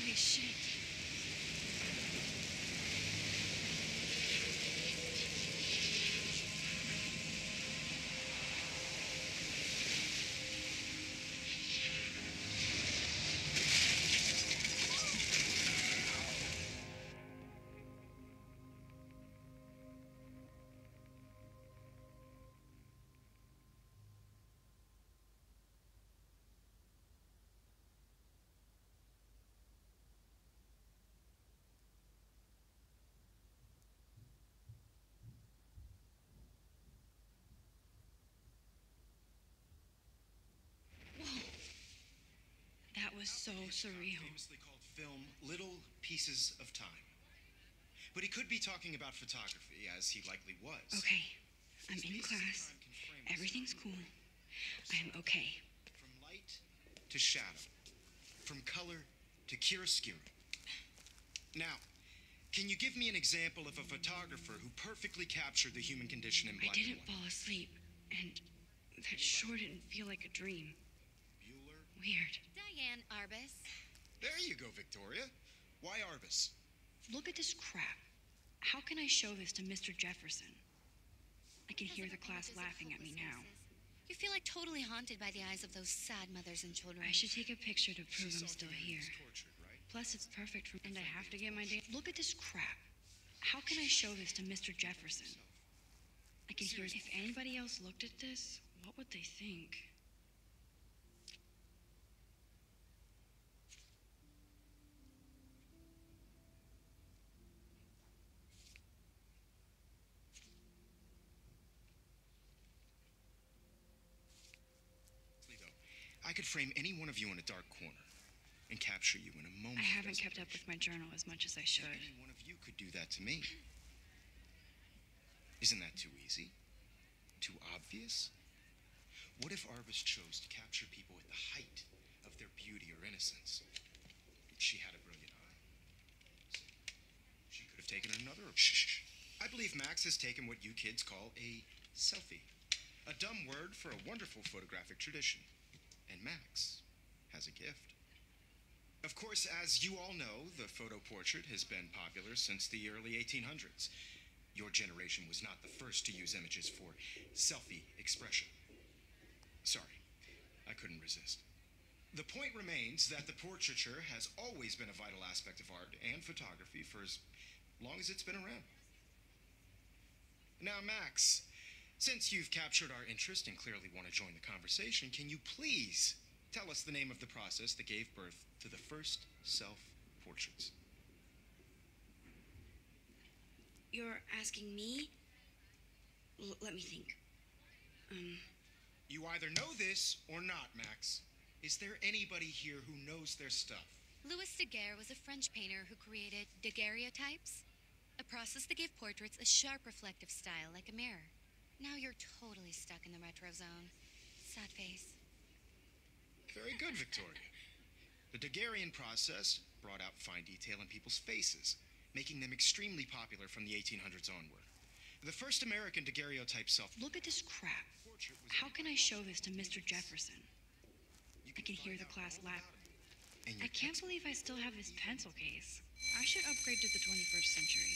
Holy shit. That was so surreal. Famously called film Little Pieces of Time. But he could be talking about photography, as he likely was. Okay, I'm in class. Everything's cool. I am okay. From light to shadow. From color to chiaroscuro. Now, can you give me an example of a photographer who perfectly captured the human condition in black and white? I didn't fall asleep, and that sure didn't feel like a dream. Bueller? Weird. Diane Arbus. There you go, Victoria. Why Arbus? Look at this crap. How can I show this to Mr. Jefferson? I can hear the class laughing at me now. You feel like totally haunted by the eyes of those sad mothers and children. I should take a picture to prove I'm still here. Tortured, right? Plus, it's perfect for... And I have to get my day... Look at this crap. How can I show this to Mr. Jefferson? I can hear... If anybody else looked at this, what would they think? I could frame any one of you in a dark corner and capture you in a moment. I haven't kept up with my journal as much as I should. Any one of you could do that to me. Isn't that too easy? Too obvious? What if Arbus chose to capture people at the height of their beauty or innocence? She had a brilliant eye. She could have taken another. Shh. I believe Max has taken what you kids call a selfie. A dumb word for a wonderful photographic tradition. And Max has a gift. Of course, as you all know, the photo portrait has been popular since the early 1800s. Your generation was not the first to use images for selfie expression. Sorry, I couldn't resist. The point remains that the portraiture has always been a vital aspect of art and photography for as long as it's been around. Now, Max, since you've captured our interest and clearly want to join the conversation, can you please tell us the name of the process that gave birth to the first self-portraits? You're asking me? Let me think. You either know this or not, Max. Is there anybody here who knows their stuff? Louis Daguerre was a French painter who created daguerreotypes, a process that gave portraits a sharp reflective style like a mirror. Now you're totally stuck in the retro zone. Sad face. Very good, Victoria. The Daguerrean process brought out fine detail in people's faces, making them extremely popular from the 1800s onward. The first American daguerreotype self... Look at this crap. How can I show this to Mr. Jefferson? I can hear the class laughing. I can't believe I still have this pencil case. I should upgrade to the 21st century.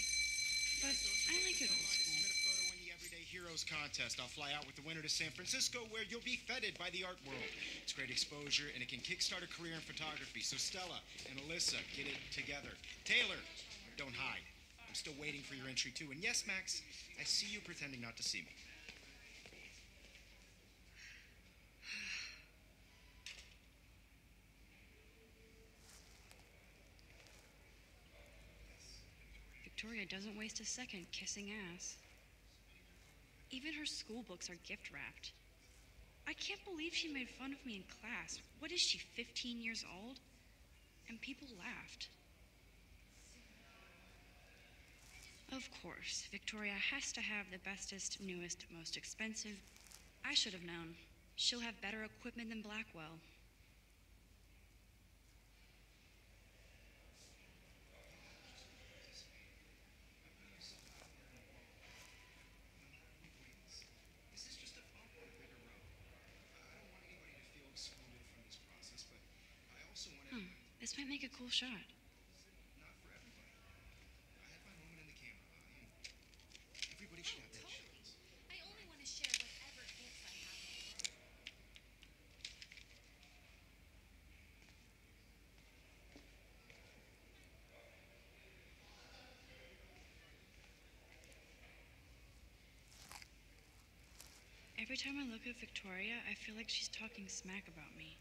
But I like it old school. Heroes contest. I'll fly out with the winner to San Francisco, where you'll be feted by the art world. It's great exposure, and it can kickstart a career in photography. So Stella and Alyssa, get it together. Taylor, don't hide. I'm still waiting for your entry, too. And yes, Max, I see you pretending not to see me. Victoria doesn't waste a second kissing ass. Even her school books are gift-wrapped. I can't believe she made fun of me in class. What is she, 15 years old? And people laughed. Of course, Victoria has to have the bestest, newest, most expensive. I should have known. She'll have better equipment than Blackwell. This might make a cool shot. Not for everybody. I have my moment in the camera eye, and everybody should have that chance. I only want to share whatever gifts I have in the world. Every time I look at Victoria, I feel like she's talking smack about me.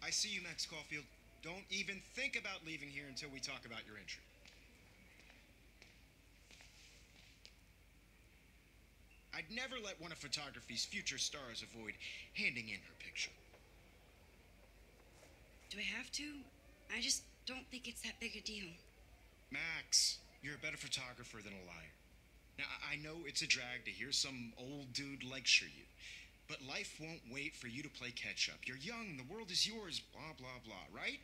I see you, Max Caulfield. Don't even think about leaving here until we talk about your entry. I'd never let one of photography's future stars avoid handing in her picture. Do I have to? I just don't think it's that big a deal. Max, you're a better photographer than a liar. Now, I know it's a drag to hear some old dude lecture you, but life won't wait for you to play catch-up. You're young, the world is yours, blah, blah, blah, right?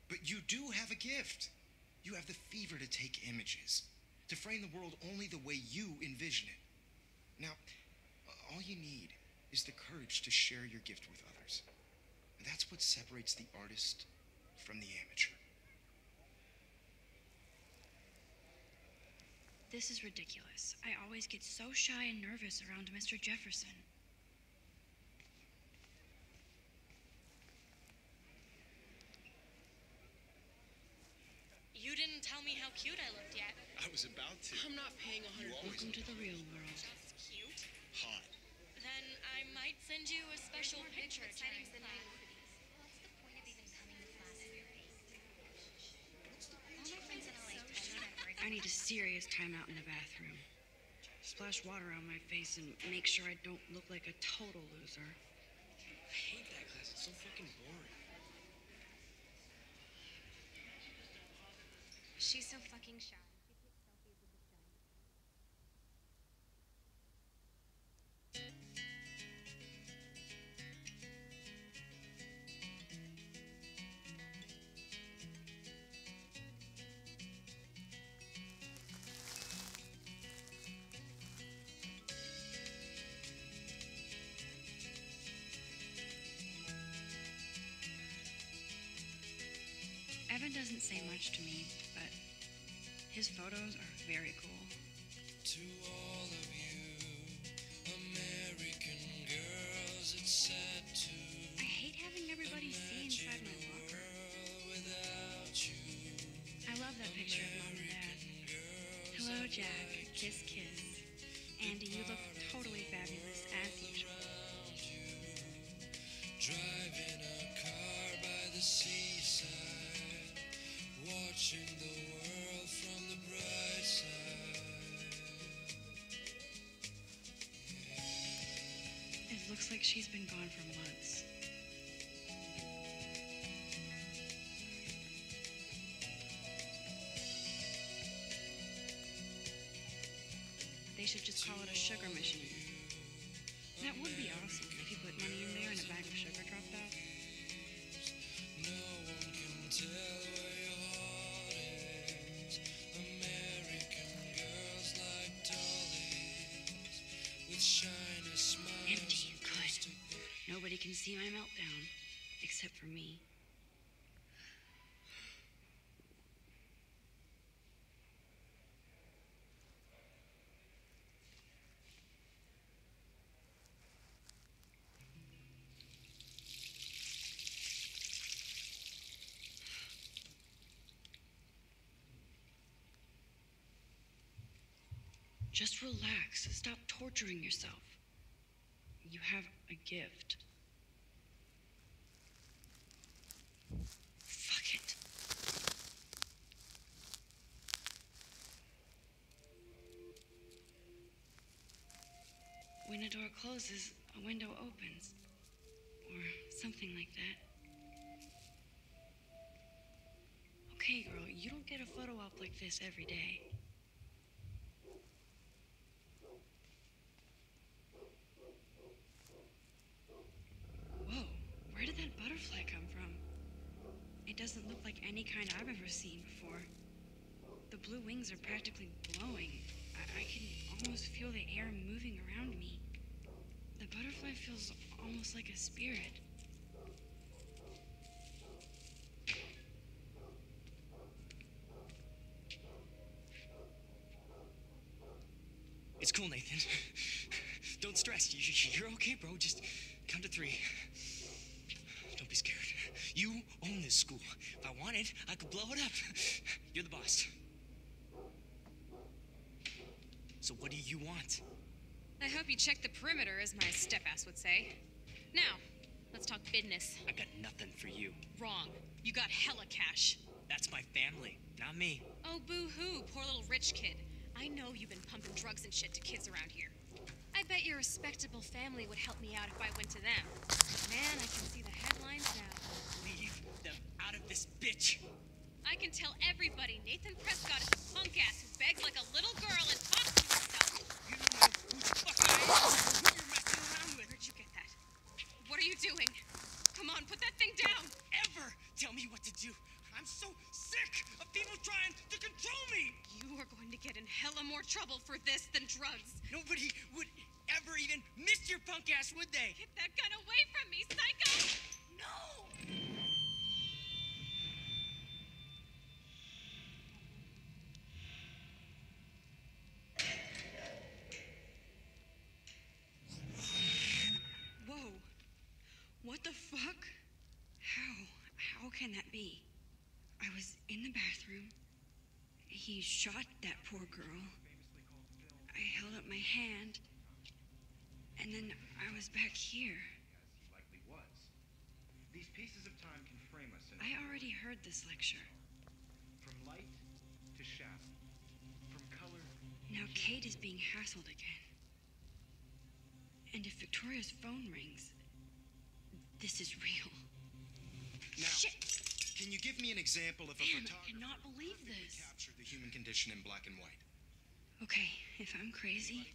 But you do have a gift. You have the fever to take images, to frame the world only the way you envision it. Now, all you need is the courage to share your gift with others. And that's what separates the artist from the amateur. This is ridiculous. I always get so shy and nervous around Mr. Jefferson. You didn't tell me how cute I looked yet. I was about to. I'm not paying 100. Welcome to the real world. That's cute. Hot. Then I might send you a special More picture Bigfoot during sightings than class. What's the point of even coming to class? All my friends in LA tell me that I need a serious timeout in the bathroom. Splash water on my face and make sure I don't look like a total loser. I hate that class. It's so fucking boring. she's so fucking shy. She takes selfies with the sun. Evan doesn't say much to me, but his photos are very cool. To all of you American girls, it's sad to I hate having everybody see inside my locker. world without you. I love that picture of Mom and Dad. Hello, Jack. Kiss, kiss. Andy, you look totally fabulous, as usual. Driving a car by the seaside, watching the world from the bright side. It looks like she's been gone for months. They should just call it a sugar machine. That would be awesome if you put money in there and a bag of sugar dropped out. No one can tell where your heart is. American girls like dollies with shiny smiles. Empty and good. Nobody can see my meltdown, except for me. Just relax. Stop torturing yourself. You have a gift. Fuck it. When a door closes, a window opens. Or something like that. Okay, girl, you don't get a photo op like this every day. Whoa, where did that butterfly come from? It doesn't look like any kind I've ever seen before. The blue wings are practically glowing. I can almost feel the air moving around me. The butterfly feels almost like a spirit. It's cool, Nathan. Don't stress. You're okay, bro. Just count to 3. Don't be scared. You own this school. If I wanted, I could blow it up. You're the boss. So what do you want? I hope you check the perimeter, as my step-ass would say. Now, let's talk business. I got nothing for you. Wrong. You got hella cash. That's my family, not me. Oh, boo-hoo, poor little rich kid. I know you've been pumping drugs and shit to kids around here. I bet your respectable family would help me out if I went to them. Man, I can see the headlines now. Leave them out of this bitch. I can tell everybody Nathan Prescott is a punk ass who begs like a little girl and talks to himself. You don't know who the fuck I am or who you're messing around with. Where'd you get that? What are you doing? Come on, put that thing down. Ever tell me what to do. I'm so sick of people trying to control me. You are going to get in hella more trouble for this than drugs. Nobody would ever even miss your punk ass, would they? Get that gun away from me, psycho! No! Whoa. What the fuck? How can that be? I was in the bathroom. He shot that poor girl. I held up my hand. And then I was back here. As he likely was. These pieces of time can frame us in I already heard this lecture. from light to shadow, from color. Now Kate is being hassled again. And if Victoria's phone rings, this is real. Now, Shit! can you give me an example of a Damn, I photographer cannot believe who this. captured the human condition in black and white? Okay, if I'm crazy,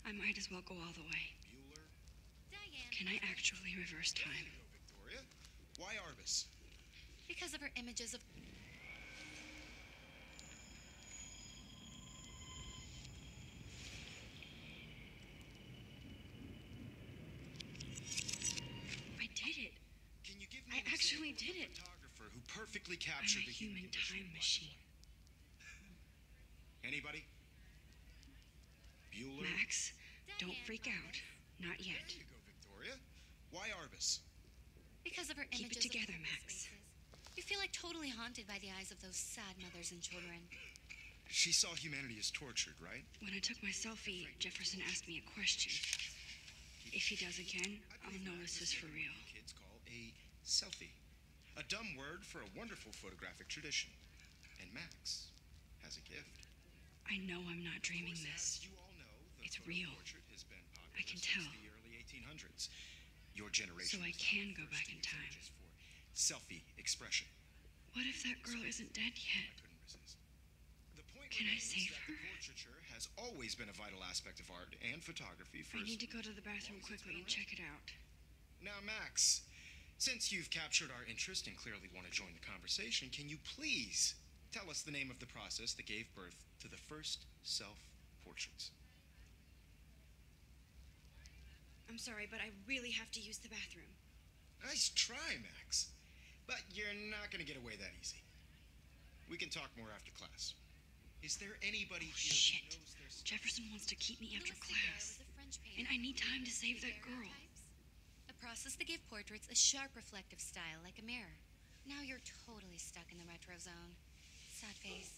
I might as well go all the way. Bueller? Diane. Can I actually reverse time? There you go, Victoria. Why Arbus? Because of her images of... I did it. Can you give me I an actually example did of a it. photographer who perfectly I'm captured a the human condition time in black and machine. white? Anybody? Bueller? Max, don't freak out. Not There yet. you go, Victoria. Why Arbus? Because of her Keep it images together, of Max. faces. You feel like totally haunted by the eyes of those sad mothers and children. She saw humanity as tortured, right? When I took my selfie, Jefferson asked me a question. If he does again, I'll know this is for real. Kids call a selfie. A dumb word for a wonderful photographic tradition. And Max has a gift. I know I'm not dreaming Of course, this. as you all know, the It's photo real. portrait has been popular I can since tell. the early 1800s. Your generation So I was can the go first back to in use time. images for selfie expression. What if that girl isn't dead I yet? couldn't resist. The point Can I remains save that her? the portraiture has always been a vital aspect of art and photography for I need to go to the bathroom quickly and check it out. Now, Max, since you've captured our interest and clearly want to join the conversation, can you please tell us the name of the process that gave birth to the first self-portraits? I'm sorry, but I really have to use the bathroom. Nice try, Max. But you're not going to get away that easy. We can talk more after class. Is there anybody here Shit. who knows their stuff? Jefferson wants to keep me after Louis Daguerre class. was a French painter And I need who time to created save that girl. daguerreotypes, a process that gave portraits a sharp reflective style like a mirror. Now you're totally stuck in the retro zone. Sad face.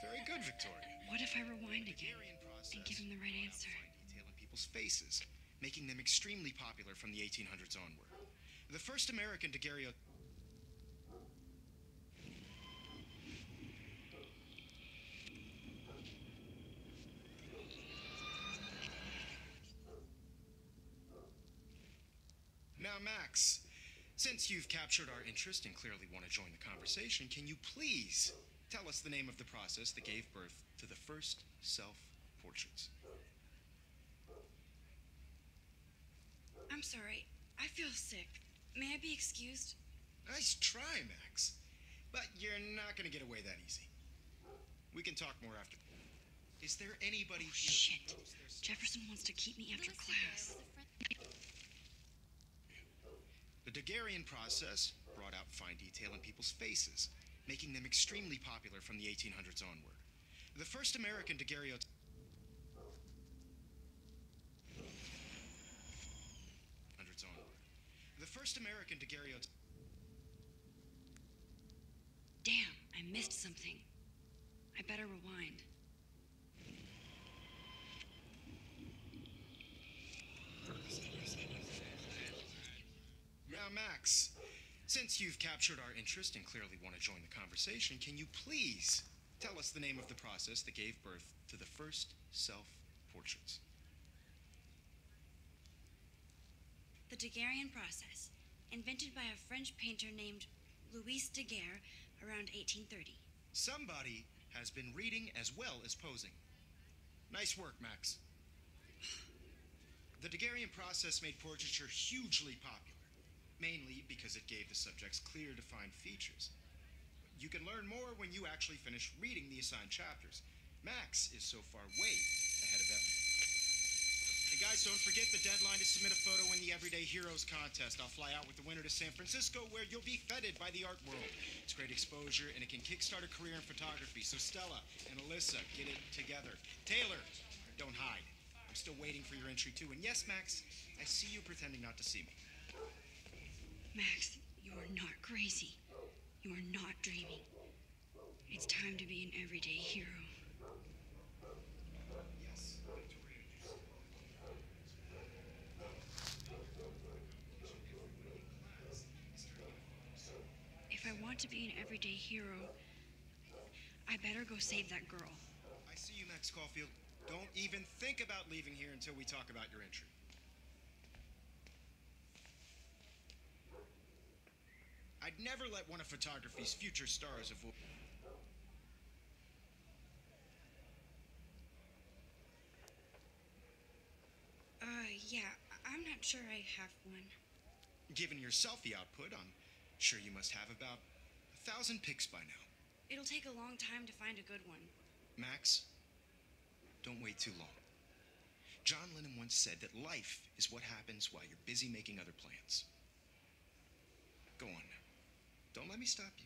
Very good, Victoria. What if I rewind again Daguerrean process and give him the right brought out answer? fine detail in people's faces, making them extremely popular from the 1800s onward. The first American daguerreotype. Now, Max, since you've captured our interest and clearly want to join the conversation, can you please tell us the name of the process that gave birth to the first self-portraits? I'm sorry. I feel sick. May I be excused? Nice try, Max. But you're not going to get away that easy. We can talk more after. Is there anybody here Shit. who knows their stuff? Jefferson wants to keep me after Louis Daguerre class. was a French... Daguerrean process brought out fine detail in people's faces, making them extremely popular from the 1800s onward. The first American daguerreotype Damn, I missed something. I better rewind. Now, Max, since you've captured our interest and clearly want to join the conversation, can you please tell us the name of the process that gave birth to the first self-portraits? The Daguerrean process, invented by a French painter named Louis Daguerre around 1830. Somebody has been reading as well as posing. Nice work, Max. The Daguerrean process made portraiture hugely popular, mainly because it gave the subjects clear, defined features. You can learn more when you actually finish reading the assigned chapters. Max is so far way ahead of everyone. And guys, don't forget the deadline to submit a photo in the Everyday Heroes contest. I'll fly out with the winner to San Francisco, where you'll be feted by the art world. It's great exposure, and it can kickstart a career in photography. So Stella and Alyssa, get it together. Taylor, don't hide. I'm still waiting for your entry, too. And yes, Max, I see you pretending not to see me. Max, you are not crazy. You are not dreaming. It's time to be an everyday hero. Yes, If I want to be an everyday hero, I better go save that girl. I see you, Max Caulfield. Don't even think about leaving here until we talk about your entry. I'd never let one of photography's future stars avoid. Yeah, I'm not sure I have one. Given your selfie output, I'm sure you must have about 1,000 pics by now. It'll take a long time to find a good one. Max, don't wait too long. John Lennon once said that life is what happens while you're busy making other plans. Go on now. Don't let me stop you.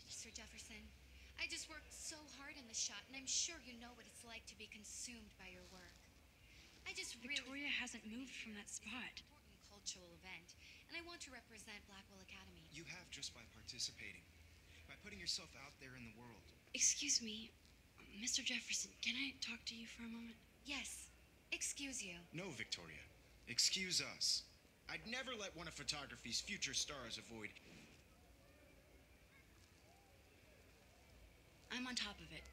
Mr. Jefferson, I just worked so hard in the shot, and I'm sure you know what it's like to be consumed by your work. I just Victoria hasn't moved from that spot. Important cultural event, and I want to represent Blackwell Academy. You have just by participating, by putting yourself out there in the world. Excuse me, Mr. Jefferson, can I talk to you for a moment? Yes, excuse you. No, Victoria. Excuse us. I'd never let one of photography's future stars avoid. I'm on top of it.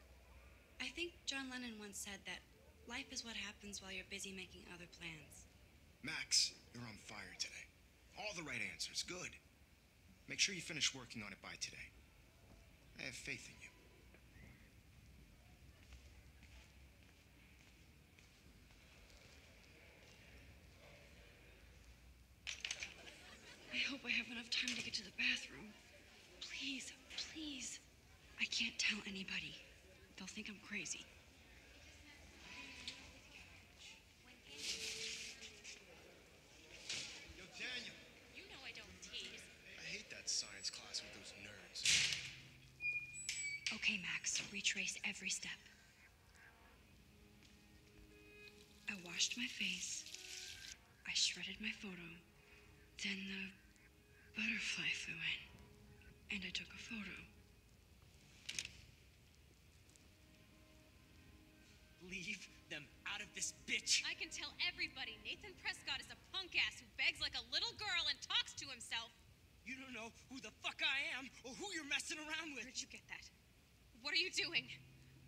I think John Lennon once said that life is what happens while you're busy making other plans. Max, you're on fire today. All the right answers. Good. Make sure you finish working on it by today. I have faith in you. I hope I have enough time to get to the bathroom. Please, please. I can't tell anybody. They'll think I'm crazy. Yo, Daniel. You know I don't tease. I hate that science class with those nerds. Okay, Max, retrace every step. I washed my face. I shredded my photo. Then the butterfly flew in. And I took a photo. Leave them out of this bitch. I can tell everybody Nathan Prescott is a punk ass who begs like a little girl and talks to himself. You don't know who the fuck I am or who you're messing around with. Where'd you get that? What are you doing?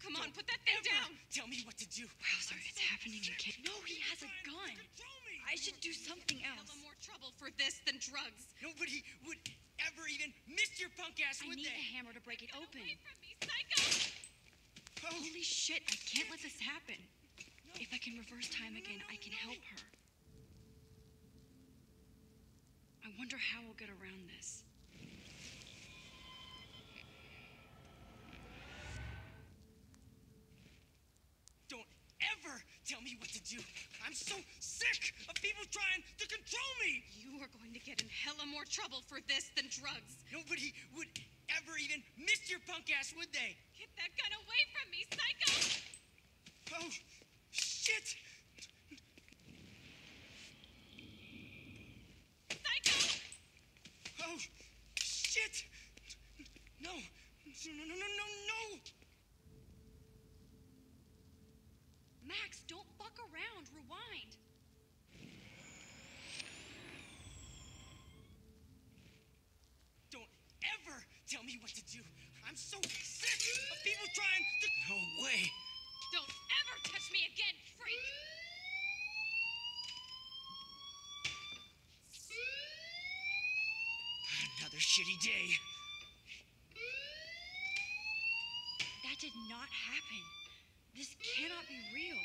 Come on, put that thing down. Tell me what to do. Wowzer, it's happening again. No, he has a gun. Control me. I should do something else. Hell of more trouble for this than drugs. Nobody would ever even miss your punk ass, I would need they? a hammer to break it Get open. away from me, psycho! Holy shit, I can't let this happen. If I can reverse time again, I can help her. how we'll get around this. Don't ever tell me what to do. I'm so sick of people trying to control me. You are going to get in hella more trouble for this than drugs. Nobody would ever even miss your punk ass, would they? Get that gun away from me, psycho! Oh, shit! Psycho! Oh, shit! No, no! Max, don't fuck around. Rewind. Don't ever tell me what to do. I'm so sick of people trying to... No way. Don't ever touch me again, freak! Another shitty day. That did not happen. This cannot be real.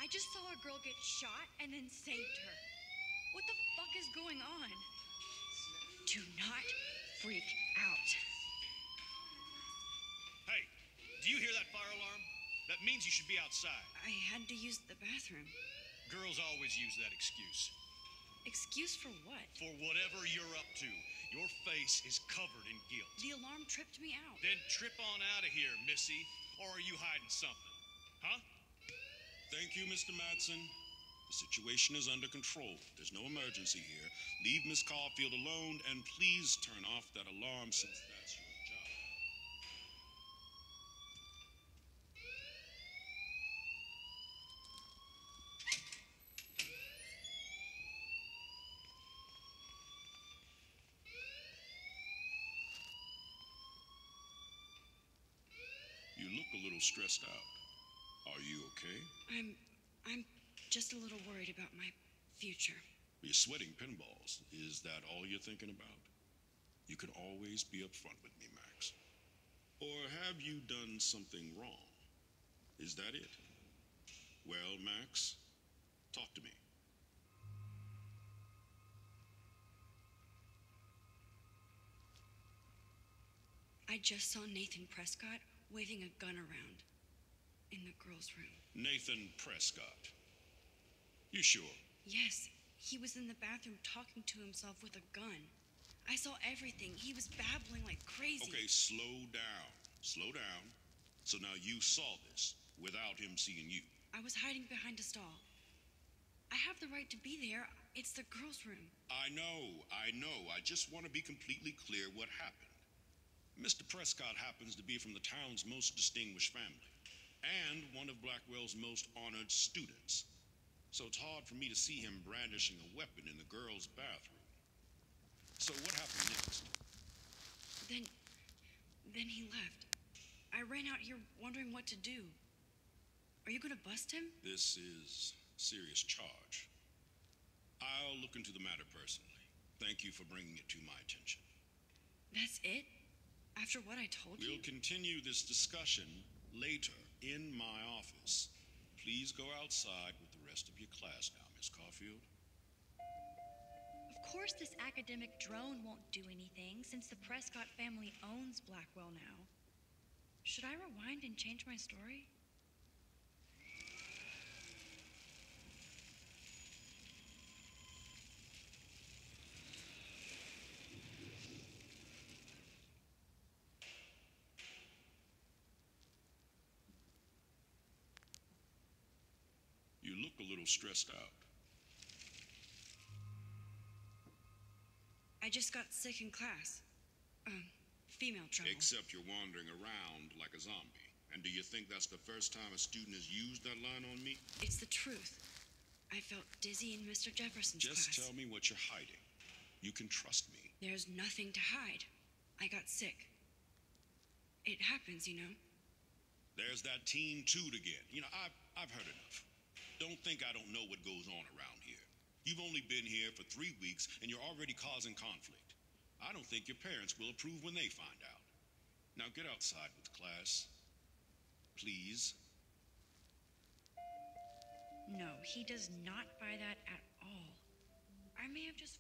I just saw a girl get shot and then saved her. What the fuck is going on? Do not freak out. Hey, do you hear that fire alarm? That means you should be outside. I had to use the bathroom. Girls always use that excuse. Excuse for what? For whatever you're up to, your face is covered in guilt. The alarm tripped me out. Then trip on out of here, Missy. Or are you hiding something? Huh? Thank you, Mr. Madsen. The situation is under control. There's no emergency here. Leave Miss Caulfield alone, and please turn off that alarm since that's your job. You look a little stressed out. Are you okay? I'm just a little worried about my future. You're sweating pinballs. Is that all you're thinking about? You can always be upfront with me, Max. Or have you done something wrong? Is that it? Well, Max, talk to me. I just saw Nathan Prescott waving a gun around in the girls' room. Nathan Prescott. You sure? Yes, he was in the bathroom talking to himself with a gun. I saw everything. He was babbling like crazy. Okay, slow down. Slow down. So now you saw this without him seeing you. I was hiding behind a stall. I have the right to be there. It's the girls' room. I know. I just want to be completely clear what happened. Mr. Prescott happens to be from the town's most distinguished family and one of Blackwell's most honored students. So it's hard for me to see him brandishing a weapon in the girls' bathroom. So what happened next? Then he left. I ran out here wondering what to do. Are you gonna bust him? This is a serious charge. I'll look into the matter personally. Thank you for bringing it to my attention. That's it? After what I told you? We'll continue this discussion later in my office. Please go outside with the rest of your class now, Miss Caulfield. Of course this academic drone won't do anything since the Prescott family owns Blackwell now. Should I rewind and change my story? You look a little stressed out. I just got sick in class. Female trouble. Except you're wandering around like a zombie. And do you think that's the first time a student has used that line on me? It's the truth. I felt dizzy in Mr. Jefferson's Just class. tell me what you're hiding. You can trust me. There's nothing to hide. I got sick. It happens, you know. There's that teen toot again. You know, I've heard enough. Don't think I don't know what goes on around here. You've only been here for 3 weeks, and you're already causing conflict. I don't think your parents will approve when they find out. Now get outside with the class. Please. No, he does not buy that at all. I may have just